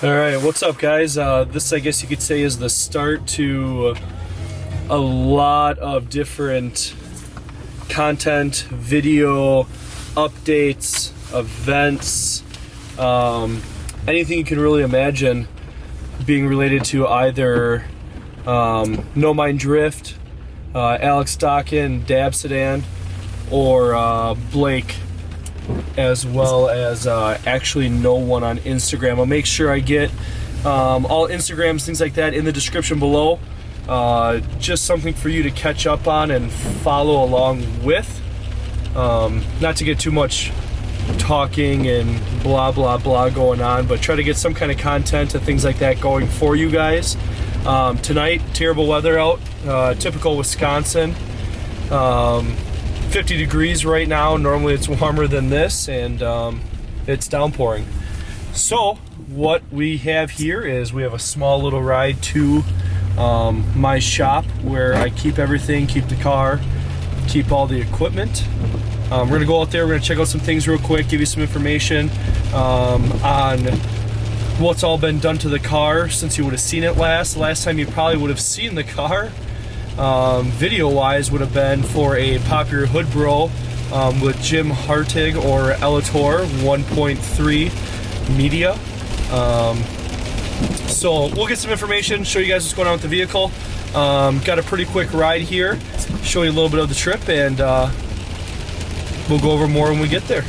Alright, what's up guys? This I guess you could say is the start to a lot of different content, video, updates, events, anything you can really imagine being related to either No Mind Drift, Alex Dokken, Dab Sedan, or Blake, as well as actually no one on Instagram. I'll make sure I get all Instagrams, things like that in the description below. Just something for you to catch up on and follow along with. Not to get too much talking and blah blah blah going on, but try to get some kind of content and things like that going for you guys. Tonight, terrible weather out, typical Wisconsin. 50 degrees right now. Normally it's warmer than this, and it's downpouring. So what we have here is we have a small little ride to my shop where I keep everything, keep the car, keep all the equipment. We're gonna go out there, we're gonna check out some things real quick, give you some information on what's all been done to the car since you would have seen it last. Last time you probably would have seen the car video wise would have been for a Pop Your Hood Bro with Jim Hartig or Elator 1.3 media. So we'll get some information, show you guys what's going on with the vehicle. Got a pretty quick ride here, show you a little bit of the trip, and we'll go over more when we get there.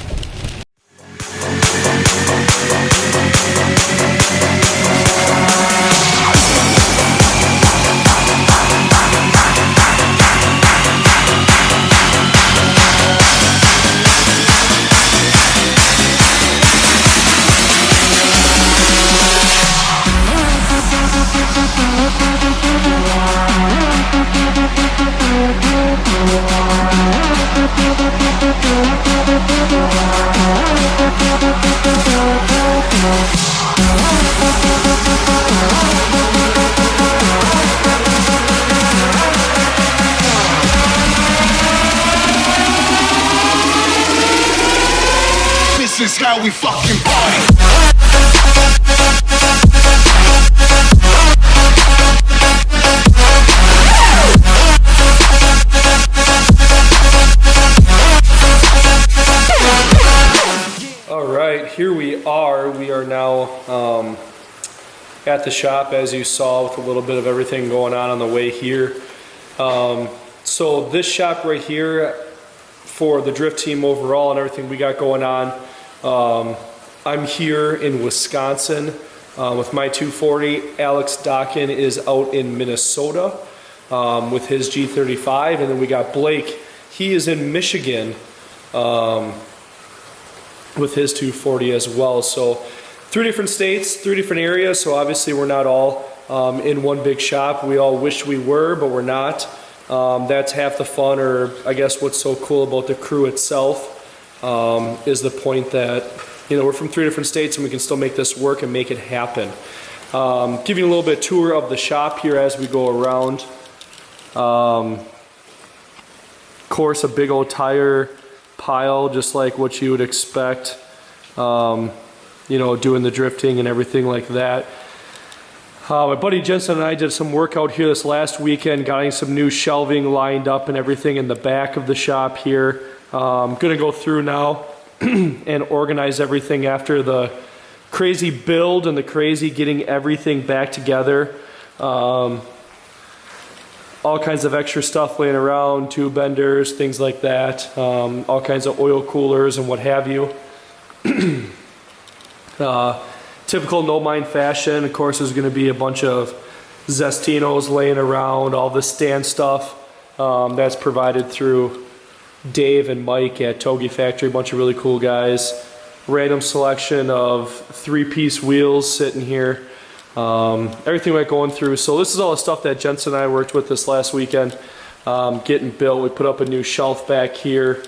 This is how we fucking party. Alright, here we are. We are now at the shop, as you saw, with a little bit of everything going on the way here. So this shop right here, for the drift team overall and everything we got going on, I'm here in Wisconsin with my 240. Alex Dokken is out in Minnesota with his G35, and then we got Blake. He is in Michigan with his 240 as well. So 3 different states, 3 different areas. So obviously we're not all in one big shop. We all wish we were, but we're not. That's half the fun, or I guess what's so cool about the crew itself. Is the point that, you know, we're from 3 different states and we can still make this work and make it happen. Give you a little bit tour of the shop here as we go around. Of course, a big old tire pile, just like what you would expect, you know, doing the drifting and everything like that. My buddy Jensen and I did some work out here this last weekend, getting some new shelving lined up and everything in the back of the shop here. I'm gonna go through now and organize everything after the crazy build and the crazy getting everything back together. All kinds of extra stuff laying around, tube benders, things like that. All kinds of oil coolers and what have you. Typical No Mind fashion. Of course, there's gonna be a bunch of Zestinos laying around, all the stand stuff that's provided through Dave and Mike at Togi Factory, a bunch of really cool guys. Random selection of 3-piece wheels sitting here. Everything we're going through. So this is all the stuff that Jensen and I worked with this last weekend, getting built. We put up a new shelf back here,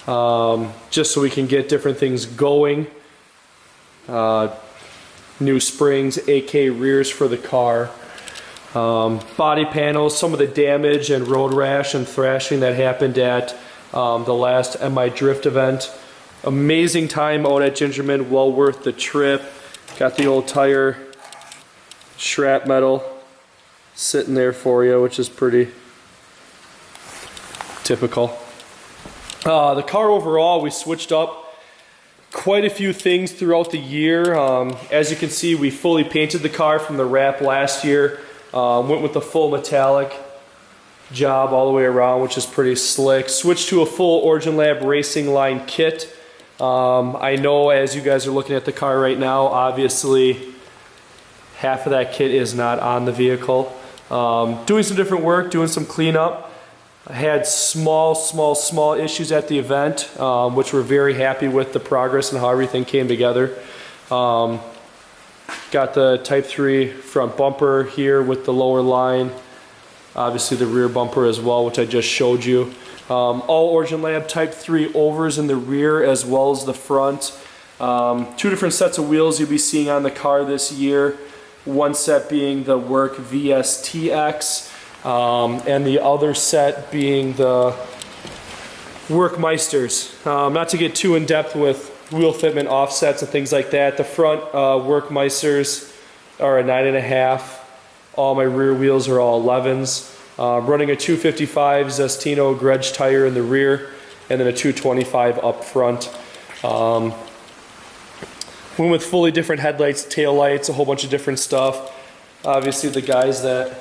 just so we can get different things going. New springs, AK rears for the car. Body panels, some of the damage and road rash and thrashing that happened at the last MI Drift event. Amazing time out at Gingerman, well worth the trip. Got the old tire shrapnel sitting there for you, which is pretty typical. The car overall, we switched up quite a few things throughout the year. As you can see, we fully painted the car from the wrap last year. Went with the full metallic job all the way around, which is pretty slick. Switched to a full Origin Lab Racing Line kit. I know as you guys are looking at the car right now, obviously half of that kit is not on the vehicle. Doing some different work, doing some cleanup. I had small issues at the event, which we're very happy with the progress and how everything came together. Got the Type 3 front bumper here with the lower line. Obviously the rear bumper as well, which I just showed you. All Origin Lab Type 3 overs in the rear as well as the front. Two different sets of wheels you'll be seeing on the car this year. One set being the Work VSTX. And the other set being the Workmeisters. Not to get too in depth with wheel fitment offsets and things like that. The front Workmeisters are a 9.5. All my rear wheels are all 11s. Running a 255 Zestino Gretsch tire in the rear and then a 225 up front. Went with fully different headlights, tail lights, a whole bunch of different stuff. Obviously the guys that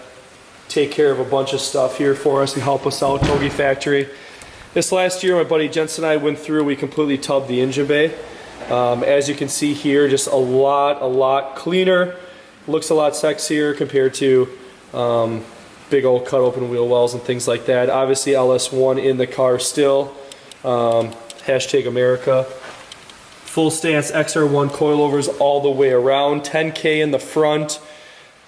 take care of a bunch of stuff here for us and help us out, Togi Factory. This last year, my buddy Jensen and I went through, we completely tubbed the engine bay. As you can see here, just a lot cleaner. Looks a lot sexier compared to big old cut open wheel wells and things like that. Obviously LS1 in the car still. Hashtag America. Full stance XR1 coilovers all the way around. 10K in the front.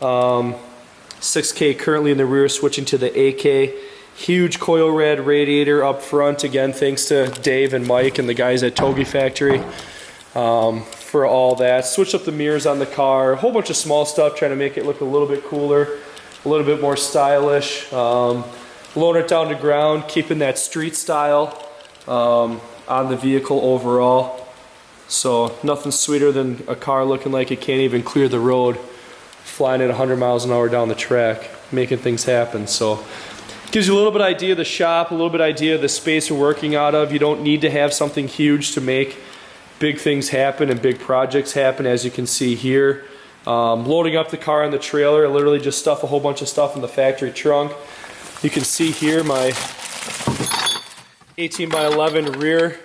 6K currently in the rear, switching to the 8K. Huge coil rad radiator up front, again thanks to Dave and Mike and the guys at Togi Factory for all that. Switched up the mirrors on the car, a whole bunch of small stuff trying to make it look a little bit cooler, a little bit more stylish. Lowering it down to ground, keeping that street style on the vehicle overall. So nothing sweeter than a car looking like it can't even clear the road, flying at 100 miles an hour down the track, making things happen. So gives you a little bit idea of the shop, a little bit idea of the space we're working out of. You don't need to have something huge to make big things happen and big projects happen, as you can see here. Loading up the car on the trailer, I literally just stuff a whole bunch of stuff in the factory trunk. You can see here my 18 by 11 rear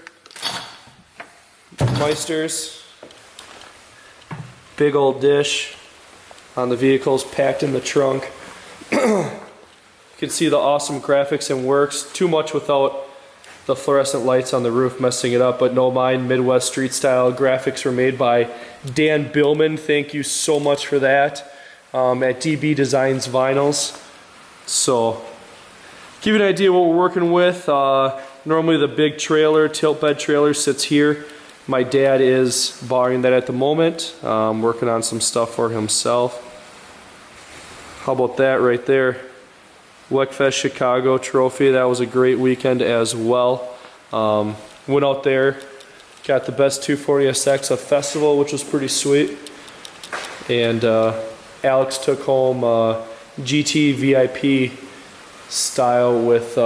Meisters. Big old dish on the vehicles packed in the trunk. You can see the awesome graphics and works. Too much without the fluorescent lights on the roof messing it up, but no mind. Midwest street style graphics were made by Dan Billman. Thank you so much for that at DB Designs Vinyls. So give you an idea what we're working with. Normally the big trailer, tilt bed trailer, sits here. My dad is borrowing that at the moment, working on some stuff for himself. How about that right there? WECFest Chicago trophy. That was a great weekend as well. Went out there, got the best 240SX of festival, which was pretty sweet. And Alex took home GT VIP style with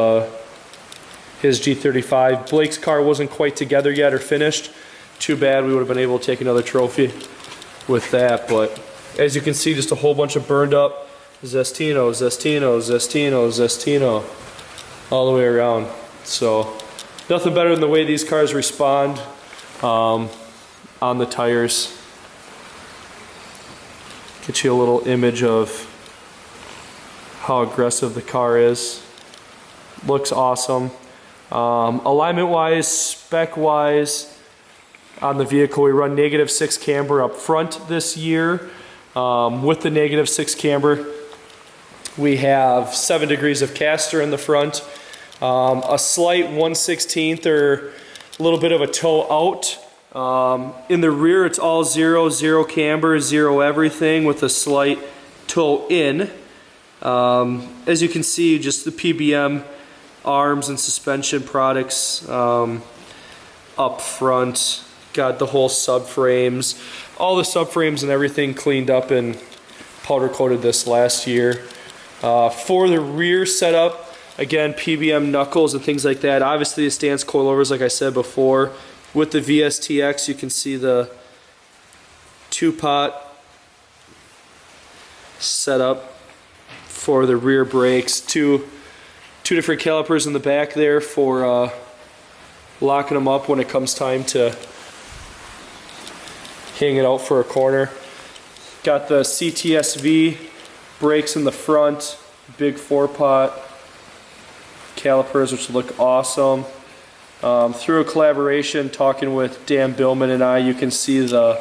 his G35. Blake's car wasn't quite together yet or finished. Too bad, we would have been able to take another trophy with that. But as you can see, just a whole bunch of burned up Zestino all the way around. So nothing better than the way these cars respond on the tires. Get you a little image of how aggressive the car is. Looks awesome. Alignment wise, spec wise, on the vehicle we run -6 camber up front this year. With the -6 camber, we have 7 degrees of caster in the front, a slight 1/16 or a little bit of a toe out. In the rear it's all 0 camber, 0 everything with a slight toe in. As you can see, just the PBM arms and suspension products up front. Got the whole subframes, all the subframes and everything cleaned up and powder coated this last year. For the rear setup, again, PBM knuckles and things like that. Obviously the stance coilovers, like I said before. With the VSTX, you can see the 2-pot setup for the rear brakes. Two different calipers in the back there for locking them up when it comes time to hang it out for a corner. Got the CTSV brakes in the front, big 4-pot calipers, which look awesome. Through a collaboration, talking with Dan Billman and I, you can see the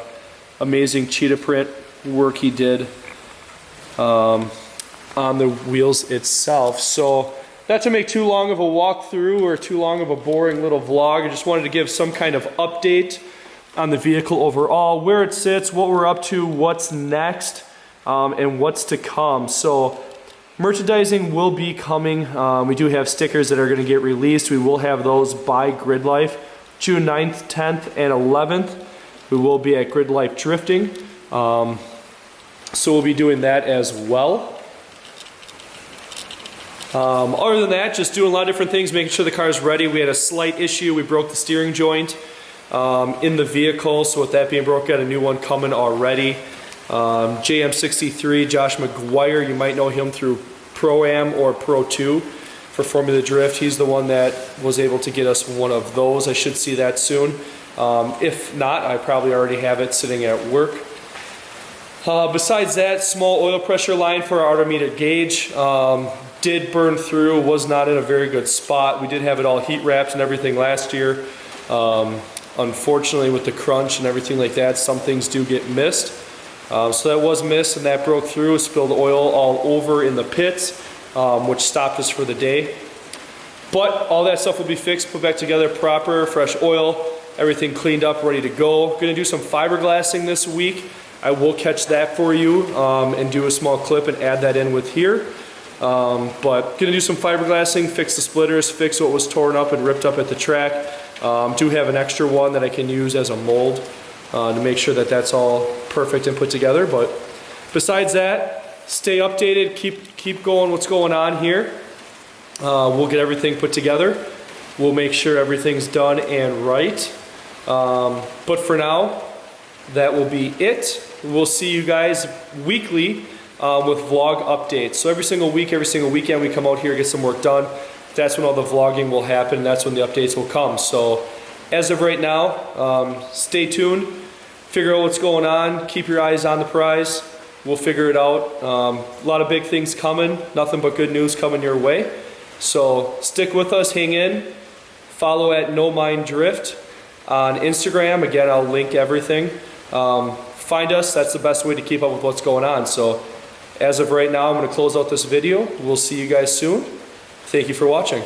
amazing cheetah print work he did on the wheels itself. So, not to make too long of a walkthrough or too long of a boring little vlog, I just wanted to give some kind of update on the vehicle overall, where it sits, what we're up to, what's next, and what's to come. So, merchandising will be coming. We do have stickers that are going to get released. We will have those by Grid Life, June 9th, 10th, and 11th. We will be at Grid Life Drifting. So we'll be doing that as well. Other than that, just doing a lot of different things, making sure the car is ready. We had a slight issue. We broke the steering joint in the vehicle. So with that being broke, got a new one coming already. JM63, Josh McGuire, you might know him through Pro-Am or Pro2 for Formula Drift. He's the one that was able to get us one of those. I should see that soon. If not, I probably already have it sitting at work. Besides that, small oil pressure line for our autometer gauge. Did burn through, was not in a very good spot. We did have it all heat wrapped and everything last year. Unfortunately, with the crunch and everything like that, some things do get missed. So that was missed and that broke through, spilled oil all over in the pits, which stopped us for the day. But all that stuff will be fixed, put back together proper, fresh oil, everything cleaned up, ready to go. Gonna do some fiberglassing this week. I will catch that for you and do a small clip and add that in with here. But gonna do some fiberglassing, fix the splitters, fix what was torn up and ripped up at the track. Do have an extra one that I can use as a mold to make sure that that's all perfect and put together. But besides that, stay updated, keep going what's going on here. We'll get everything put together. We'll make sure everything's done and right. But for now, that will be it. We'll see you guys weekly with vlog updates. So every single week, every single weekend, we come out here, get some work done. That's when all the vlogging will happen. That's when the updates will come. So as of right now, stay tuned. Figure out what's going on. Keep your eyes on the prize. We'll figure it out. A lot of big things coming. Nothing but good news coming your way. So stick with us. Hang in. Follow at No Mind Drift on Instagram. Again, I'll link everything. Find us. That's the best way to keep up with what's going on. So as of right now, I'm going to close out this video. We'll see you guys soon. Thank you for watching.